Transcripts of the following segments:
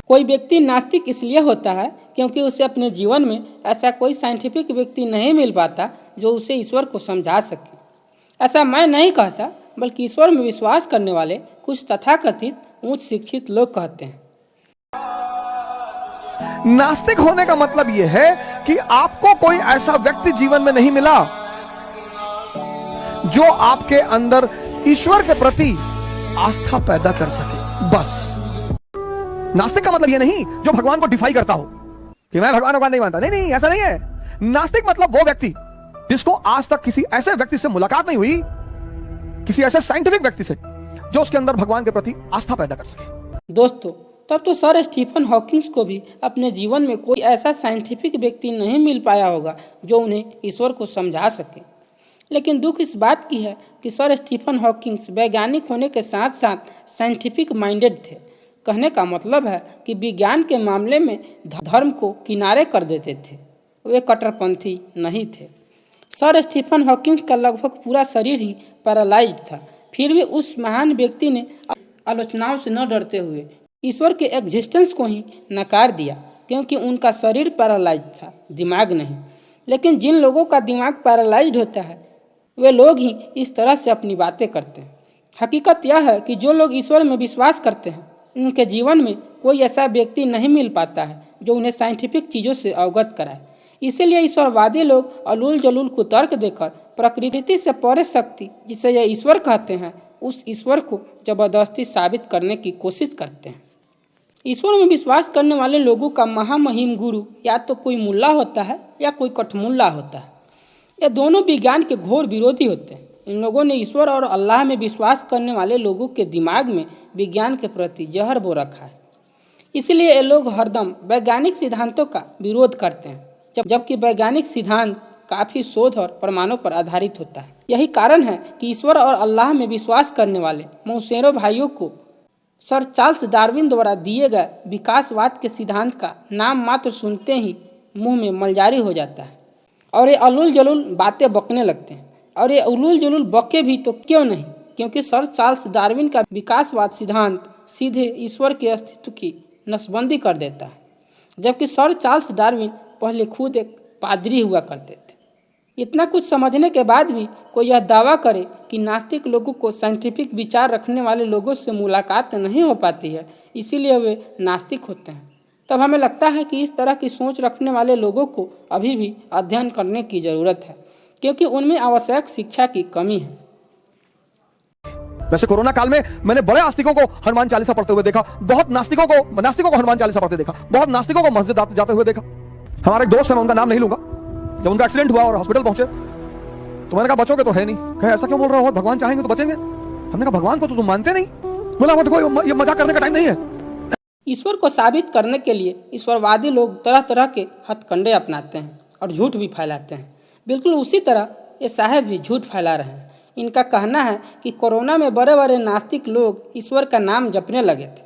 कोई व्यक्ति नास्तिक इसलिए होता है क्योंकि उसे अपने जीवन में ऐसा कोई साइंटिफिक व्यक्ति नहीं मिल पाता जो उसे ईश्वर को समझा सके। ऐसा मैं नहीं कहता, बल्कि ईश्वर में विश्वास करने वाले कुछ तथाकथित उच्च शिक्षित लोग कहते हैं। नास्तिक होने का मतलब यह है कि आपको कोई ऐसा व्यक्ति जीवन में नहीं मिला जो आपके अंदर ईश्वर के प्रति आस्था पैदा कर सके। बस नास्तिक का मतलब यह नहीं जो भगवान को डिफाई करता हो कि मैं भगवान को नहीं मानता। नहीं नहीं, ऐसा नहीं है। नास्तिक मतलब वो व्यक्ति जिसको आज तक किसी ऐसे व्यक्ति से मुलाकात नहीं हुई, किसी ऐसे साइंटिफिक व्यक्ति से जो उसके अंदर भगवान के प्रति आस्था पैदा कर सके। दोस्तों, तब तो सर स्टीफन हॉकिंस को भी अपने जीवन में कोई ऐसा साइंटिफिक व्यक्ति नहीं मिल पाया होगा जो उन्हें ईश्वर को समझा सके। लेकिन दुख इस बात की है कि सर स्टीफन हॉकिंस वैज्ञानिक होने के साथ साथ साइंटिफिक माइंडेड थे। कहने का मतलब है कि विज्ञान के मामले में धर्म को किनारे कर देते थे, वे कट्टरपंथी नहीं थे। सर स्टीफन हॉकिंस का लगभग पूरा शरीर ही पैरालाइज्ड था, फिर भी उस महान व्यक्ति ने आलोचनाओं से न डरते हुए ईश्वर के एग्जिस्टेंस को ही नकार दिया, क्योंकि उनका शरीर पैरालाइज्ड था, दिमाग नहीं। लेकिन जिन लोगों का दिमाग पैरालाइज्ड होता है वे लोग ही इस तरह से अपनी बातें करते हैं। हकीकत यह है कि जो लोग ईश्वर में विश्वास करते हैं उनके जीवन में कोई ऐसा व्यक्ति नहीं मिल पाता है जो उन्हें साइंटिफिक चीज़ों से अवगत कराए। इसीलिए ईश्वरवादी लोग अलूल जलूल कुतर्क देकर प्रकृति से परे शक्ति, जिसे यह ईश्वर कहते हैं, उस ईश्वर को जबरदस्ती साबित करने की कोशिश करते हैं। ईश्वर में विश्वास करने वाले लोगों का महामहिम गुरु या तो कोई मुल्ला होता है या कोई कठमुल्ला होता है। ये दोनों विज्ञान के घोर विरोधी होते हैं। इन लोगों ने ईश्वर और अल्लाह में विश्वास करने वाले लोगों के दिमाग में विज्ञान के प्रति जहर बो रखा है। इसलिए ये लोग हरदम वैज्ञानिक सिद्धांतों का विरोध करते हैं, जबकि वैज्ञानिक सिद्धांत काफ़ी शोध और प्रमाणों पर आधारित होता है। यही कारण है कि ईश्वर और अल्लाह में विश्वास करने वाले मौसेरों भाइयों को सर चार्ल्स डार्विन द्वारा दिए गए विकासवाद के सिद्धांत का नाम मात्र सुनते ही मुंह में मलजारी हो जाता है और ये अलूल जलूल बातें बकने लगते हैं। और ये उलूल जुलूल बके भी तो क्यों नहीं, क्योंकि सर चार्ल्स डार्विन का विकासवाद सिद्धांत सीधे ईश्वर के अस्तित्व की नसबंदी कर देता है, जबकि सर चार्ल्स डार्विन पहले खुद एक पादरी हुआ करते थे। इतना कुछ समझने के बाद भी कोई यह दावा करे कि नास्तिक लोगों को साइंटिफिक विचार रखने वाले लोगों से मुलाकात नहीं हो पाती है, इसीलिए वे नास्तिक होते हैं, तब हमें लगता है कि इस तरह की सोच रखने वाले लोगों को अभी भी अध्ययन करने की ज़रूरत है, क्योंकि उनमें आवश्यक शिक्षा की कमी है। वैसे कोरोना काल में मैंने बड़े आस्तिकों को हनुमान चालीसा पढ़ते हुए देखा, बहुत नास्तिकों को हनुमान चालीसा पढ़ते देखा, बहुत नास्तिकों को मस्जिद जाते हुए देखा। हमारा एक दोस्त है, मैं उनका नाम नहीं लूंगा, जब उनका एक्सीडेंट हुआ और हॉस्पिटल पहुंचे तो मैंने कहा बचोगे तो है नहीं। कहे ऐसा क्यों बोल रहे हो, भगवान चाहेंगे तो बचेंगे। हमने कहा भगवान को तो तुम मानते नहीं। बोला कोई ये मजाक करने का टाइम नहीं है। ईश्वर को साबित करने के लिए ईश्वरवादी लोग तरह तरह के हथकंडे अपनाते हैं और झूठ भी फैलाते हैं। बिल्कुल उसी तरह ये साहब भी झूठ फैला रहे हैं। इनका कहना है कि कोरोना में बड़े बड़े नास्तिक लोग ईश्वर का नाम जपने लगे थे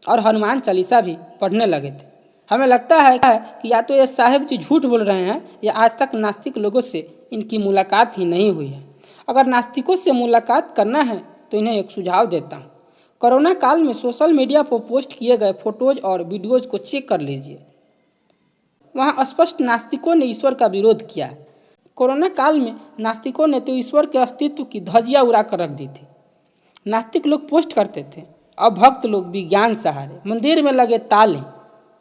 और हनुमान चालीसा भी पढ़ने लगे थे। हमें लगता है कि या तो ये साहब जी झूठ बोल रहे हैं या आज तक नास्तिक लोगों से इनकी मुलाकात ही नहीं हुई है। अगर नास्तिकों से मुलाकात करना है तो इन्हें एक सुझाव देता हूँ। कोरोना काल में सोशल मीडिया पर पोस्ट किए गए फोटोज और वीडियोज़ को चेक कर लीजिए, वहाँ स्पष्ट नास्तिकों ने ईश्वर का विरोध किया है। कोरोना काल में नास्तिकों ने तो ईश्वर के अस्तित्व की धज्जियाँ उड़ा कर रख दी थी। नास्तिक लोग पोस्ट करते थे, अब भक्त लोग विज्ञान सहारे, मंदिर में लगे ताले,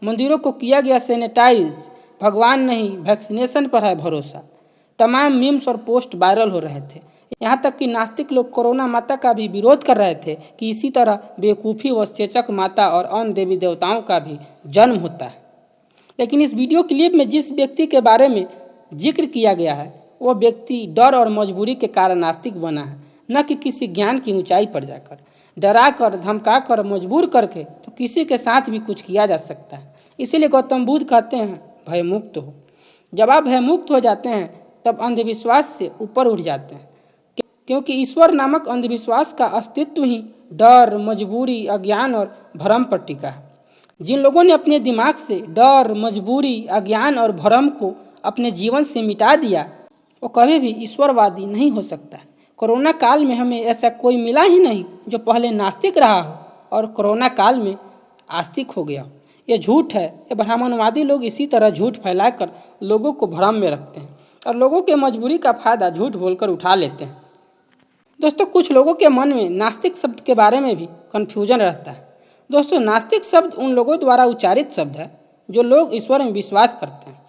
मंदिरों को किया गया सैनिटाइज, भगवान नहीं वैक्सीनेशन पर है भरोसा। तमाम मीम्स और पोस्ट वायरल हो रहे थे। यहाँ तक कि नास्तिक लोग कोरोना माता का भी विरोध कर रहे थे कि इसी तरह बेवकूफ़ी व चेचक माता और अन्य देवी देवताओं का भी जन्म होता है। लेकिन इस वीडियो क्लिप में जिस व्यक्ति के बारे में जिक्र किया गया है वह व्यक्ति डर और मजबूरी के कारण नास्तिक बना है, न कि किसी ज्ञान की ऊंचाई पर जाकर। डरा कर, धमका कर, मजबूर करके तो किसी के साथ भी कुछ किया जा सकता है। इसीलिए गौतम बुद्ध कहते हैं भयमुक्त हो। जब आप भयमुक्त हो जाते हैं तब अंधविश्वास से ऊपर उठ जाते हैं, क्योंकि ईश्वर नामक अंधविश्वास का अस्तित्व ही डर, मजबूरी, अज्ञान और भ्रम पर टिका है। जिन लोगों ने अपने दिमाग से डर, मजबूरी, अज्ञान और भ्रम को अपने जीवन से मिटा दिया वो कभी भी ईश्वरवादी नहीं हो सकता है। कोरोना काल में हमें ऐसा कोई मिला ही नहीं जो पहले नास्तिक रहा हो और कोरोना काल में आस्तिक हो गया हो। ये झूठ है। ये ब्राह्मणवादी लोग इसी तरह झूठ फैलाकर लोगों को भ्रम में रखते हैं और लोगों के मजबूरी का फायदा झूठ बोलकर उठा लेते हैं। दोस्तों, कुछ लोगों के मन में नास्तिक शब्द के बारे में भी कन्फ्यूजन रहता है। दोस्तों, नास्तिक शब्द उन लोगों द्वारा उच्चारित शब्द है जो लोग ईश्वर में विश्वास करते हैं।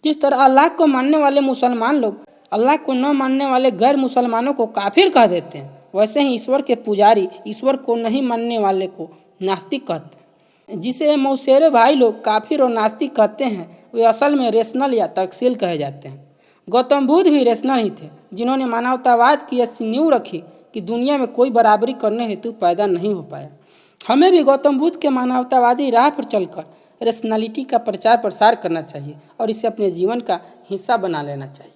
जिस तरह अल्लाह को मानने वाले मुसलमान लोग अल्लाह को न मानने वाले गैर मुसलमानों को काफिर कह देते हैं, वैसे ही ईश्वर के पुजारी ईश्वर को नहीं मानने वाले को नास्तिक कहते हैं। जिसे मौसेरे भाई लोग काफिर और नास्तिक कहते हैं, वे असल में रेशनल या तर्कशील कहे जाते हैं। गौतम बुद्ध भी रेशनल ही थे, जिन्होंने मानवतावाद की ऐसी नींव रखी कि दुनिया में कोई बराबरी करने हेतु पैदा नहीं हो पाया। हमें भी गौतम बुद्ध के मानवतावादी राह पर चलकर रेशनैलिटी का प्रचार प्रसार करना चाहिए और इसे अपने जीवन का हिस्सा बना लेना चाहिए।